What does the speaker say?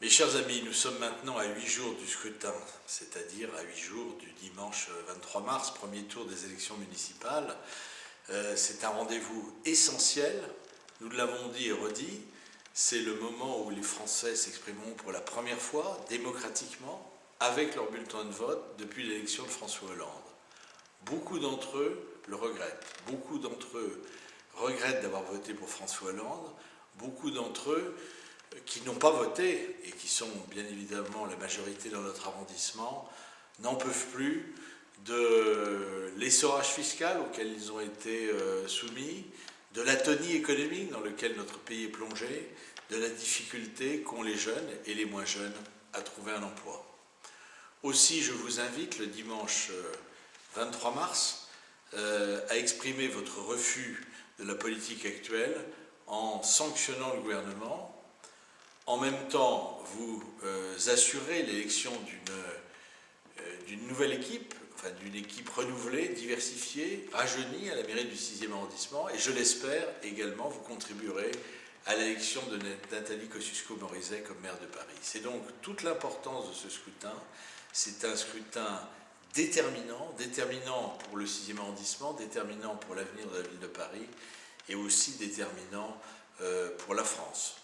Mes chers amis, nous sommes maintenant à 8 jours du scrutin, c'est-à-dire à 8 jours du dimanche 23 mars, premier tour des élections municipales. C'est un rendez-vous essentiel, nous l'avons dit et redit, c'est le moment où les Français s'exprimeront pour la première fois, démocratiquement, avec leur bulletin de vote depuis l'élection de François Hollande. Beaucoup d'entre eux le regrettent, beaucoup d'entre eux regrettent d'avoir voté pour François Hollande, beaucoup d'entre eux qui n'ont pas voté, et qui sont bien évidemment la majorité dans notre arrondissement, n'en peuvent plus de l'essorage fiscal auquel ils ont été soumis, de l'atonie économique dans laquelle notre pays est plongé, de la difficulté qu'ont les jeunes et les moins jeunes à trouver un emploi. Aussi, je vous invite le dimanche 23 mars à exprimer votre refus de la politique actuelle en sanctionnant le gouvernement. En même temps, vous assurez l'élection d'une nouvelle équipe, enfin d'une équipe renouvelée, diversifiée, rajeunie à la mairie du 6e arrondissement, et je l'espère également, vous contribuerez à l'élection de Nathalie Kosciusko-Morizet comme maire de Paris. C'est donc toute l'importance de ce scrutin. C'est un scrutin déterminant pour le 6e arrondissement, déterminant pour l'avenir de la ville de Paris, et aussi déterminant pour la France.